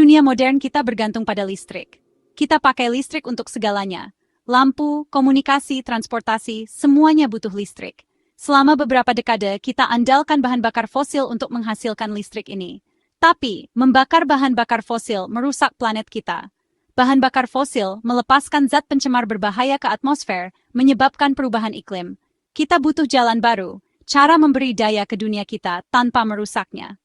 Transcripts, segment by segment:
dunia modern kita bergantung pada listrik. Kita pakai listrik untuk segalanya. Lampu, komunikasi, transportasi, semuanya butuh listrik. Selama beberapa dekade, kita andalkan bahan bakar fosil untuk menghasilkan listrik ini. Tapi, membakar bahan bakar fosil merusak planet kita. Bahan bakar fosil melepaskan zat pencemar berbahaya ke atmosfer, menyebabkan perubahan iklim. Kita butuh jalan baru, cara memberi daya ke dunia kita tanpa merusaknya.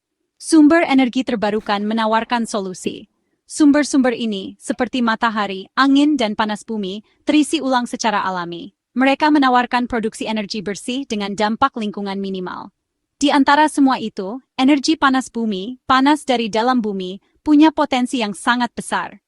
Sumber energi terbarukan menawarkan solusi. Sumber-sumber ini, seperti matahari, angin, dan panas bumi, terisi ulang secara alami. Mereka menawarkan produksi energi bersih dengan dampak lingkungan minimal. Di antara semua itu, energi panas bumi, panas dari dalam bumi, punya potensi yang sangat besar.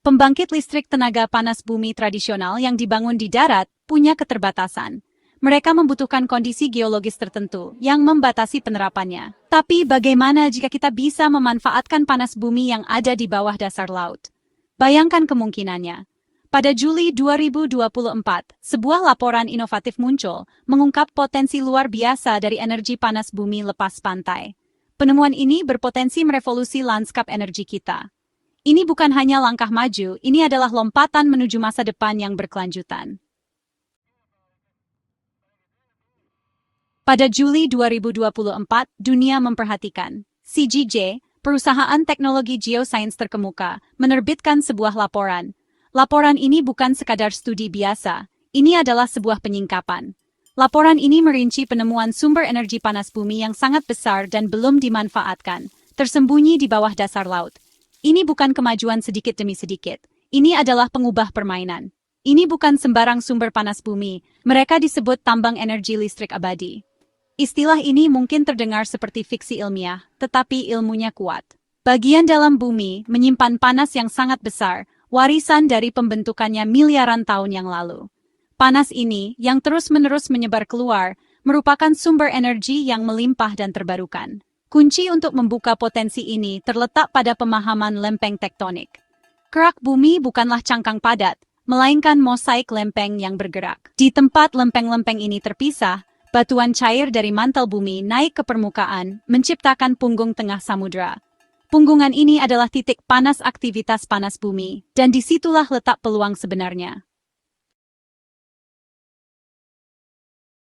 Pembangkit listrik tenaga panas bumi tradisional yang dibangun di darat punya keterbatasan. Mereka membutuhkan kondisi geologis tertentu yang membatasi penerapannya. Tapi bagaimana jika kita bisa memanfaatkan panas bumi yang ada di bawah dasar laut? Bayangkan kemungkinannya. Pada Juli 2024, sebuah laporan inovatif muncul, mengungkap potensi luar biasa dari energi panas bumi lepas pantai. Penemuan ini berpotensi merevolusi lanskap energi kita. Ini bukan hanya langkah maju, ini adalah lompatan menuju masa depan yang berkelanjutan. Pada Juli 2024, dunia memperhatikan. CGJ, perusahaan teknologi geosains terkemuka, menerbitkan sebuah laporan. Laporan ini bukan sekadar studi biasa, ini adalah sebuah penyingkapan. Laporan ini merinci penemuan sumber energi panas bumi yang sangat besar dan belum dimanfaatkan, tersembunyi di bawah dasar laut. Ini bukan kemajuan sedikit demi sedikit, ini adalah pengubah permainan. Ini bukan sembarang sumber panas bumi, mereka disebut tambang energi listrik abadi. Istilah ini mungkin terdengar seperti fiksi ilmiah, tetapi ilmunya kuat. Bagian dalam bumi menyimpan panas yang sangat besar, warisan dari pembentukannya miliaran tahun yang lalu. Panas ini, yang terus-menerus menyebar keluar, merupakan sumber energi yang melimpah dan terbarukan. Kunci untuk membuka potensi ini terletak pada pemahaman lempeng tektonik. Kerak bumi bukanlah cangkang padat, melainkan mosaik lempeng yang bergerak. Di tempat lempeng-lempeng ini terpisah, batuan cair dari mantel bumi naik ke permukaan, menciptakan punggung tengah samudra. Punggungan ini adalah titik panas aktivitas panas bumi, dan disitulah letak peluang sebenarnya.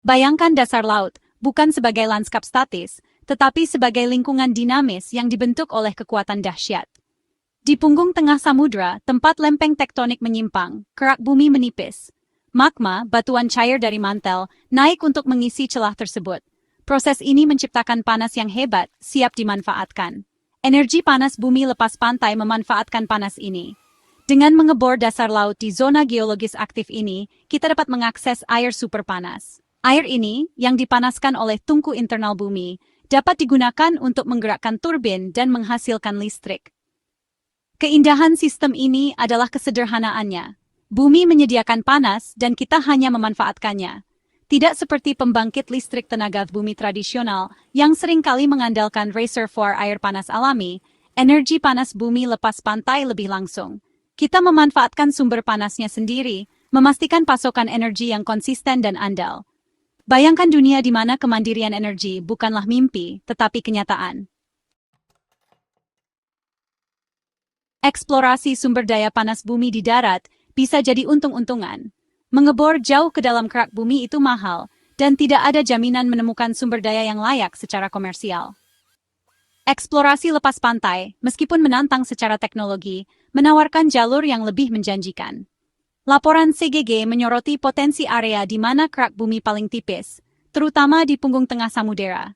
Bayangkan dasar laut, bukan sebagai lanskap statis, tetapi sebagai lingkungan dinamis yang dibentuk oleh kekuatan dahsyat. Di punggung tengah samudra, tempat lempeng tektonik menyimpang, kerak bumi menipis. Magma, batuan cair dari mantel, naik untuk mengisi celah tersebut. Proses ini menciptakan panas yang hebat, siap dimanfaatkan. Energi panas bumi lepas pantai memanfaatkan panas ini. Dengan mengebor dasar laut di zona geologis aktif ini, kita dapat mengakses air super panas. Air ini, yang dipanaskan oleh tungku internal bumi, dapat digunakan untuk menggerakkan turbin dan menghasilkan listrik. Keindahan sistem ini adalah kesederhanaannya. Bumi menyediakan panas dan kita hanya memanfaatkannya. Tidak seperti pembangkit listrik tenaga bumi tradisional yang seringkali mengandalkan reservoir air panas alami, energi panas bumi lepas pantai lebih langsung. Kita memanfaatkan sumber panasnya sendiri, memastikan pasokan energi yang konsisten dan andal. Bayangkan dunia di mana kemandirian energi bukanlah mimpi, tetapi kenyataan. Eksplorasi sumber daya panas bumi di darat bisa jadi untung-untungan. Mengebor jauh ke dalam kerak bumi itu mahal, dan tidak ada jaminan menemukan sumber daya yang layak secara komersial. Eksplorasi lepas pantai, meskipun menantang secara teknologi, menawarkan jalur yang lebih menjanjikan. Laporan CGG menyoroti potensi area di mana kerak bumi paling tipis, terutama di punggung tengah samudera.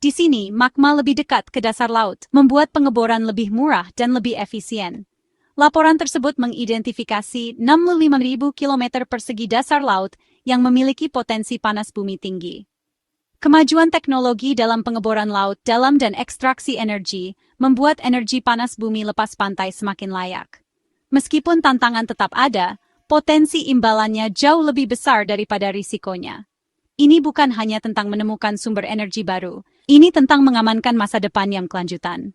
Di sini, magma lebih dekat ke dasar laut, membuat pengeboran lebih murah dan lebih efisien. Laporan tersebut mengidentifikasi 65.000 km persegi dasar laut yang memiliki potensi panas bumi tinggi. Kemajuan teknologi dalam pengeboran laut dalam dan ekstraksi energi membuat energi panas bumi lepas pantai semakin layak. Meskipun tantangan tetap ada, potensi imbalannya jauh lebih besar daripada risikonya. Ini bukan hanya tentang menemukan sumber energi baru, ini tentang mengamankan masa depan yang kelanjutan.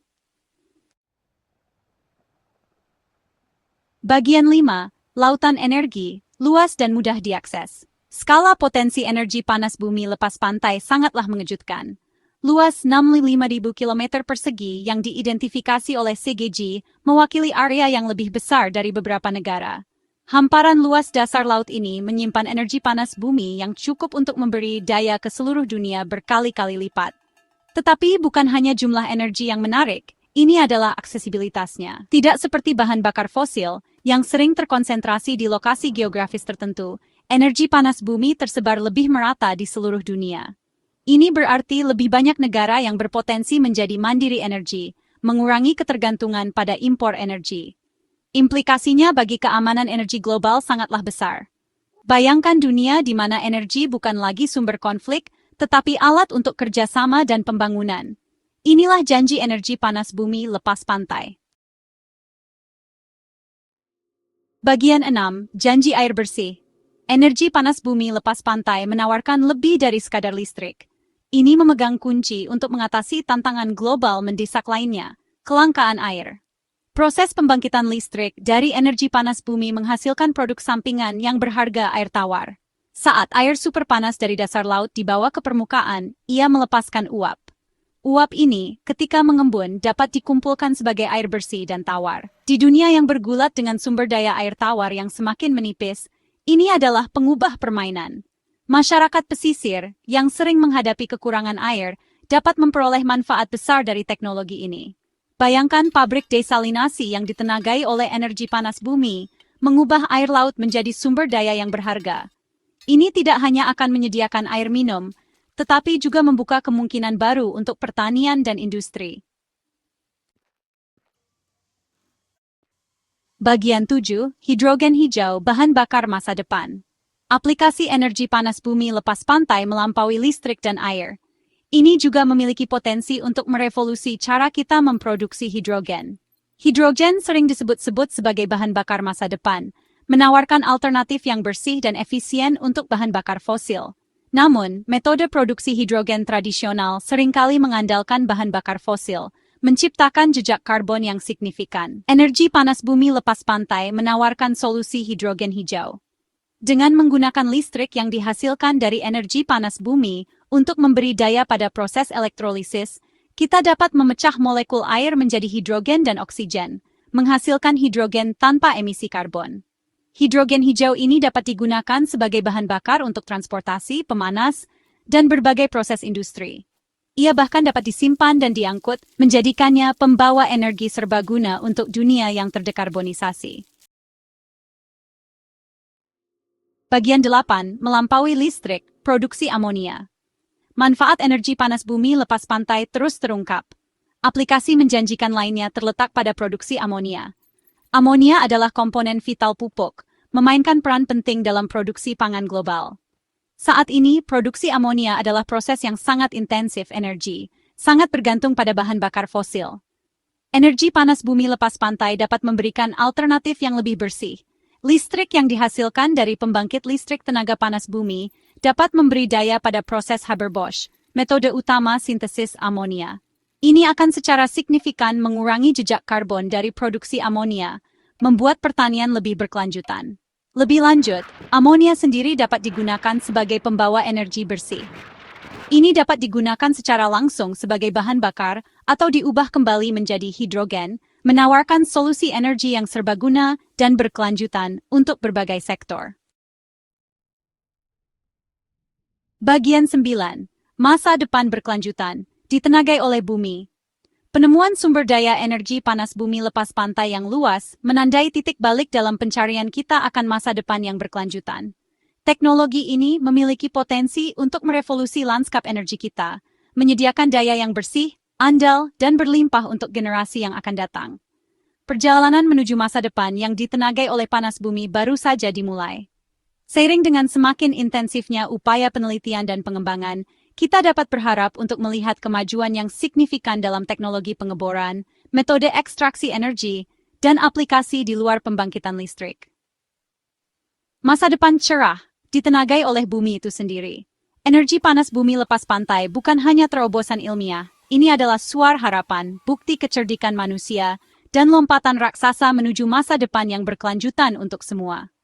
Bagian 5. Lautan energi, luas dan mudah diakses. Skala potensi energi panas bumi lepas pantai sangatlah mengejutkan. Luas 65.000 km persegi yang diidentifikasi oleh CGG mewakili area yang lebih besar dari beberapa negara. Hamparan luas dasar laut ini menyimpan energi panas bumi yang cukup untuk memberi daya ke seluruh dunia berkali-kali lipat. Tetapi bukan hanya jumlah energi yang menarik, ini adalah aksesibilitasnya. Tidak seperti bahan bakar fosil yang sering terkonsentrasi di lokasi geografis tertentu, energi panas bumi tersebar lebih merata di seluruh dunia. Ini berarti lebih banyak negara yang berpotensi menjadi mandiri energi, mengurangi ketergantungan pada impor energi. Implikasinya bagi keamanan energi global sangatlah besar. Bayangkan dunia di mana energi bukan lagi sumber konflik, tetapi alat untuk kerjasama dan pembangunan. Inilah janji energi panas bumi lepas pantai. Bagian 6. Janji air bersih. Energi panas bumi lepas pantai menawarkan lebih dari sekadar listrik. Ini memegang kunci untuk mengatasi tantangan global mendesak lainnya, kelangkaan air. Proses pembangkitan listrik dari energi panas bumi menghasilkan produk sampingan yang berharga air tawar. Saat air super panas dari dasar laut dibawa ke permukaan, ia melepaskan uap. Uap ini, ketika mengembun, dapat dikumpulkan sebagai air bersih dan tawar. Di dunia yang bergulat dengan sumber daya air tawar yang semakin menipis, ini adalah pengubah permainan. Masyarakat pesisir yang sering menghadapi kekurangan air dapat memperoleh manfaat besar dari teknologi ini. Bayangkan pabrik desalinasi yang ditenagai oleh energi panas bumi, mengubah air laut menjadi sumber daya yang berharga. Ini tidak hanya akan menyediakan air minum, tetapi juga membuka kemungkinan baru untuk pertanian dan industri. Bagian 7. Hidrogen hijau, bahan bakar masa depan. Aplikasi energi panas bumi lepas pantai melampaui listrik dan air. Ini juga memiliki potensi untuk merevolusi cara kita memproduksi hidrogen. Hidrogen sering disebut-sebut sebagai bahan bakar masa depan, menawarkan alternatif yang bersih dan efisien untuk bahan bakar fosil. Namun, metode produksi hidrogen tradisional seringkali mengandalkan bahan bakar fosil, menciptakan jejak karbon yang signifikan. Energi panas bumi lepas pantai menawarkan solusi hidrogen hijau. Dengan menggunakan listrik yang dihasilkan dari energi panas bumi untuk memberi daya pada proses elektrolisis, kita dapat memecah molekul air menjadi hidrogen dan oksigen, menghasilkan hidrogen tanpa emisi karbon. Hidrogen hijau ini dapat digunakan sebagai bahan bakar untuk transportasi, pemanas, dan berbagai proses industri. Ia bahkan dapat disimpan dan diangkut, menjadikannya pembawa energi serbaguna untuk dunia yang terdekarbonisasi. Bagian 8. Melampaui listrik, produksi amonia. Manfaat energi panas bumi lepas pantai terus terungkap. Aplikasi menjanjikan lainnya terletak pada produksi amonia. Amonia adalah komponen vital pupuk, memainkan peran penting dalam produksi pangan global. Saat ini, produksi amonia adalah proses yang sangat intensif energi, sangat bergantung pada bahan bakar fosil. Energi panas bumi lepas pantai dapat memberikan alternatif yang lebih bersih. Listrik yang dihasilkan dari pembangkit listrik tenaga panas bumi dapat memberi daya pada proses Haber-Bosch, metode utama sintesis amonia. Ini akan secara signifikan mengurangi jejak karbon dari produksi amonia, membuat pertanian lebih berkelanjutan. Lebih lanjut, amonia sendiri dapat digunakan sebagai pembawa energi bersih. Ini dapat digunakan secara langsung sebagai bahan bakar atau diubah kembali menjadi hidrogen, menawarkan solusi energi yang serbaguna dan berkelanjutan untuk berbagai sektor. Bagian 9. Masa depan berkelanjutan, ditenagai oleh bumi. Penemuan sumber daya energi panas bumi lepas pantai yang luas menandai titik balik dalam pencarian kita akan masa depan yang berkelanjutan. Teknologi ini memiliki potensi untuk merevolusi lanskap energi kita, menyediakan daya yang bersih, andal, dan berlimpah untuk generasi yang akan datang. Perjalanan menuju masa depan yang ditenagai oleh panas bumi baru saja dimulai. Seiring dengan semakin intensifnya upaya penelitian dan pengembangan, kita dapat berharap untuk melihat kemajuan yang signifikan dalam teknologi pengeboran, metode ekstraksi energi, dan aplikasi di luar pembangkitan listrik. Masa depan cerah, ditenagai oleh bumi itu sendiri. Energi panas bumi lepas pantai bukan hanya terobosan ilmiah, ini adalah suara harapan, bukti kecerdikan manusia, dan lompatan raksasa menuju masa depan yang berkelanjutan untuk semua.